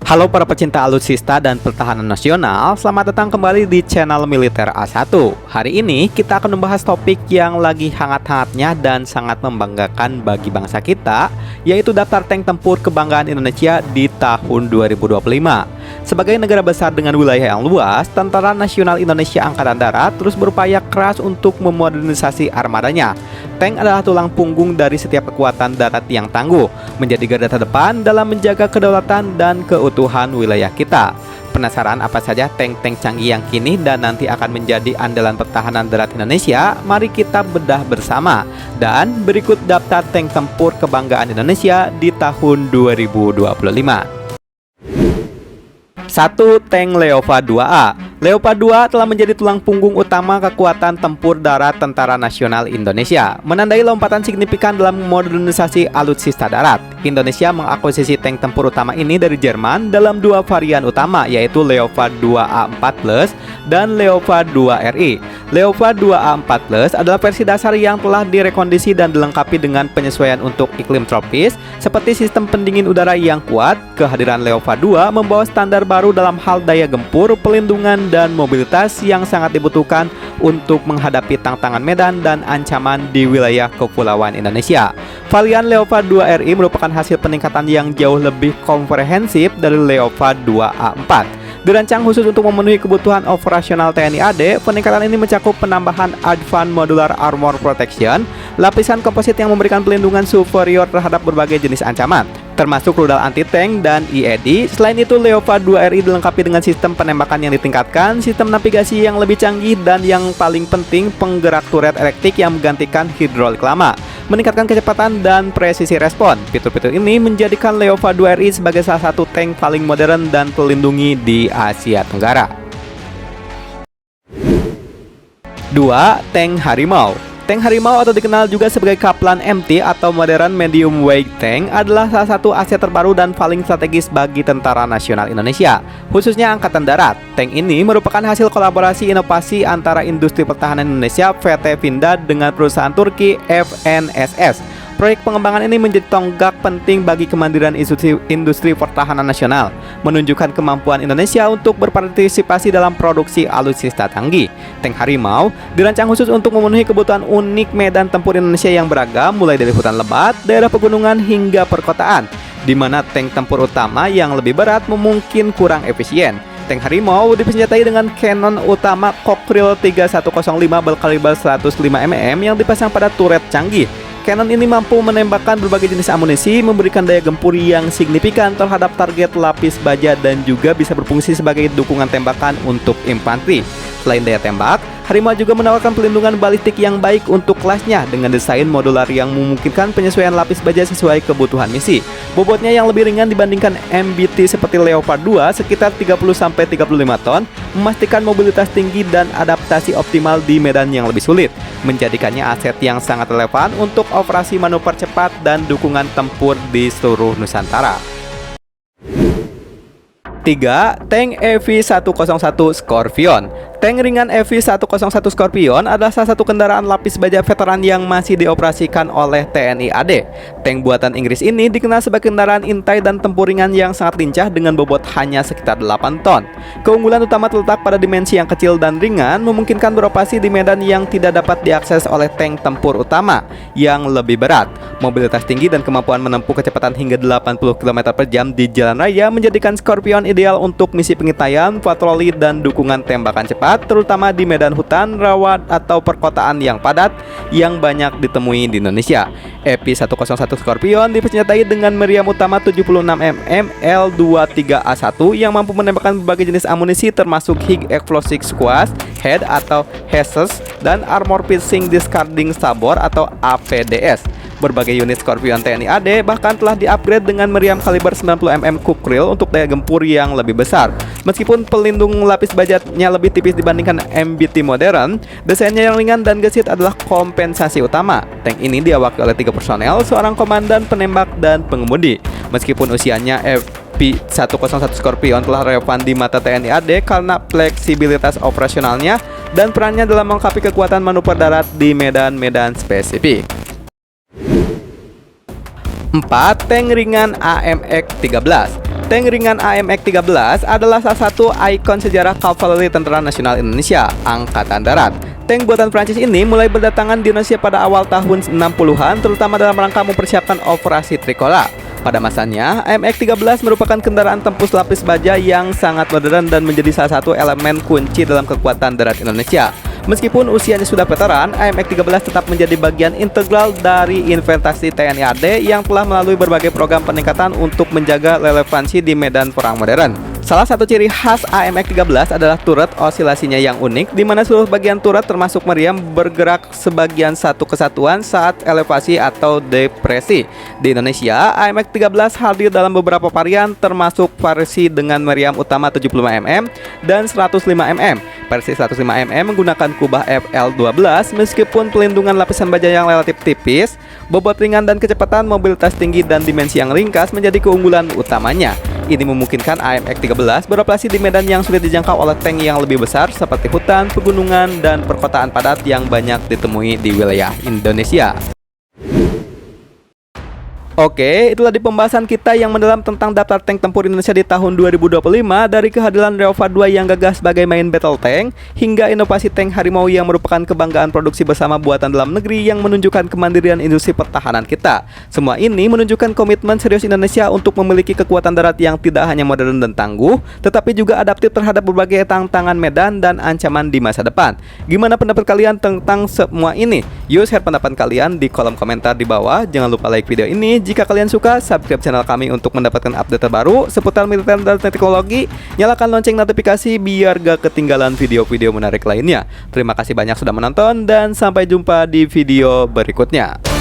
Halo para pecinta alutsista dan pertahanan nasional, selamat datang kembali di channel Militer A1. Hari ini kita akan membahas topik yang lagi hangat-hangatnya dan sangat membanggakan bagi bangsa kita, yaitu daftar tank tempur kebanggaan Indonesia di tahun 2025. Sebagai negara besar dengan wilayah yang luas, Tentara Nasional Indonesia Angkatan Darat terus berupaya keras untuk memodernisasi armadanya. Tank adalah tulang punggung dari setiap kekuatan darat yang tangguh, menjadi garda terdepan dalam menjaga kedaulatan dan keutuhan wilayah kita. Penasaran apa saja tank-tank canggih yang kini dan nanti akan menjadi andalan pertahanan darat Indonesia? Mari kita bedah bersama. Dan berikut daftar tank tempur kebanggaan Indonesia di tahun 2025. 1. Tank Leopard 2A. Leopard 2 telah menjadi tulang punggung utama kekuatan tempur darat Tentara Nasional Indonesia, menandai lompatan signifikan dalam modernisasi alutsista darat. Indonesia mengakuisisi tank tempur utama ini dari Jerman dalam dua varian utama, yaitu Leopard 2A4+ dan Leopard 2RI. Leopard 2A4+ adalah versi dasar yang telah direkondisi dan dilengkapi dengan penyesuaian untuk iklim tropis, seperti sistem pendingin udara yang kuat. Kehadiran Leopard 2 membawa standar baru dalam hal daya gempur, pelindungan, dan mobilitas yang sangat dibutuhkan untuk menghadapi tantangan medan dan ancaman di wilayah kepulauan Indonesia. Varian Leopard 2RI merupakan hasil peningkatan yang jauh lebih komprehensif dari Leopard 2A4. Dirancang khusus untuk memenuhi kebutuhan operasional TNI AD, peningkatan ini mencakup penambahan Advanced Modular Armor Protection, lapisan komposit yang memberikan pelindungan superior terhadap berbagai jenis ancaman, termasuk rudal anti-tank dan IED. Selain itu, Leopard 2RI dilengkapi dengan sistem penembakan yang ditingkatkan, sistem navigasi yang lebih canggih, dan yang paling penting, penggerak turret elektrik yang menggantikan hidrolik lama, meningkatkan kecepatan dan presisi respon. Fitur-fitur ini menjadikan Leopard 2RI sebagai salah satu tank paling modern dan terlindungi di Asia Tenggara. 2. Tank Harimau. Tank Harimau atau dikenal juga sebagai Kaplan MT atau Modern Medium Weight Tank adalah salah satu aset terbaru dan paling strategis bagi Tentara Nasional Indonesia, khususnya Angkatan Darat. Tank ini merupakan hasil kolaborasi inovasi antara industri pertahanan Indonesia PT Pindad dengan perusahaan Turki FNSS. Proyek pengembangan ini menjadi tonggak penting bagi kemandirian industri pertahanan nasional, menunjukkan kemampuan Indonesia untuk berpartisipasi dalam produksi alutsista canggih. Tank Harimau dirancang khusus untuk memenuhi kebutuhan unik medan tempur Indonesia yang beragam, mulai dari hutan lebat, daerah pegunungan, hingga perkotaan, di mana tank tempur utama yang lebih berat mungkin kurang efisien. Tank Harimau disenjatai dengan kanon utama Cockerill 3105 berkaliber 105 mm yang dipasang pada turret canggih. Kanon ini mampu menembakkan berbagai jenis amunisi, memberikan daya gempur yang signifikan terhadap target lapis baja, dan juga bisa berfungsi sebagai dukungan tembakan untuk infanteri. Selain daya tembak, Harimau juga menawarkan pelindungan balistik yang baik untuk kelasnya dengan desain modular yang memungkinkan penyesuaian lapis baja sesuai kebutuhan misi. Bobotnya yang lebih ringan dibandingkan MBT seperti Leopard 2, sekitar 30-35 ton, memastikan mobilitas tinggi dan adaptasi optimal di medan yang lebih sulit, menjadikannya aset yang sangat relevan untuk operasi manuver cepat dan dukungan tempur di seluruh Nusantara. 3. Tank EV-101 Scorpion. Tank ringan EV-101 Scorpion adalah salah satu kendaraan lapis baja veteran yang masih dioperasikan oleh TNI AD. Tank buatan Inggris ini dikenal sebagai kendaraan intai dan tempur ringan yang sangat lincah dengan bobot hanya sekitar 8 ton. Keunggulan utama terletak pada dimensi yang kecil dan ringan, memungkinkan beroperasi di medan yang tidak dapat diakses oleh tank tempur utama yang lebih berat. Mobilitas tinggi dan kemampuan menempuh kecepatan hingga 80 km per jam di jalan raya menjadikan Scorpion ideal untuk misi pengintaian, patroli, dan dukungan tembakan cepat, terutama di medan hutan, rawa, atau perkotaan yang padat yang banyak ditemui di Indonesia. EV-101 Scorpion disenjatai dengan meriam utama 76 mm L23A1 yang mampu menembakkan berbagai jenis amunisi termasuk High Explosive Squad Head atau HESS dan Armor Piercing Discarding Sabor atau APDS. Berbagai unit Scorpion TNI AD bahkan telah di-upgrade dengan meriam kaliber 90 mm Cockerill untuk daya gempur yang lebih besar. Meskipun pelindung lapis bajanya lebih tipis dibandingkan MBT modern, desainnya yang ringan dan gesit adalah kompensasi utama. Tank ini diawaki oleh 3 personel, seorang komandan, penembak, dan pengemudi. Meskipun usianya EV-101 Scorpion telah relevan di mata TNI AD karena fleksibilitas operasionalnya dan perannya dalam melengkapi kekuatan manuver darat di medan-medan spesifik. 4. Tank ringan AMX-13. Tank ringan AMX-13 adalah salah satu ikon sejarah kavaleri Tentara Nasional Indonesia, Angkatan Darat. Tank buatan Prancis ini mulai berdatangan di Indonesia pada awal tahun 60-an, terutama dalam rangka mempersiapkan Operasi Trikala. Pada masanya, AMX-13 merupakan kendaraan tempur lapis baja yang sangat modern dan menjadi salah satu elemen kunci dalam kekuatan darat Indonesia. Meskipun usianya sudah veteran, AMX-13 tetap menjadi bagian integral dari investasi TNI AD yang telah melalui berbagai program peningkatan untuk menjaga relevansi di medan perang modern. Salah satu ciri khas AMX-13 adalah turret osilasinya yang unik, di mana seluruh bagian turret termasuk meriam bergerak sebagian satu kesatuan saat elevasi atau depresi. Di Indonesia, AMX-13 hadir dalam beberapa varian, termasuk versi dengan meriam utama 75 mm dan 105 mm. Versi 105 mm menggunakan kubah FL12, meskipun pelindungan lapisan baja yang relatif tipis, bobot ringan dan kecepatan, mobilitas tinggi dan dimensi yang ringkas menjadi keunggulan utamanya. Ini memungkinkan AMX-13 beroperasi di medan yang sulit dijangkau oleh tank yang lebih besar seperti hutan, pegunungan, dan perkotaan padat yang banyak ditemui di wilayah Indonesia. Oke, itulah di pembahasan kita yang mendalam tentang daftar tank tempur Indonesia di tahun 2025, dari kehadiran Reova 2 yang gagah sebagai main battle tank hingga inovasi tank Harimau yang merupakan kebanggaan produksi bersama buatan dalam negeri yang menunjukkan kemandirian industri pertahanan kita. Semua ini menunjukkan komitmen serius Indonesia untuk memiliki kekuatan darat yang tidak hanya modern dan tangguh, tetapi juga adaptif terhadap berbagai tantangan medan dan ancaman di masa depan. Gimana pendapat kalian tentang semua ini? Yuk share pendapat kalian di kolom komentar di bawah. Jangan lupa like video ini. Jika kalian suka, subscribe channel kami untuk mendapatkan update terbaru seputar militer dan teknologi. Nyalakan lonceng notifikasi biar gak ketinggalan video-video menarik lainnya. Terima kasih banyak sudah menonton dan sampai jumpa di video berikutnya.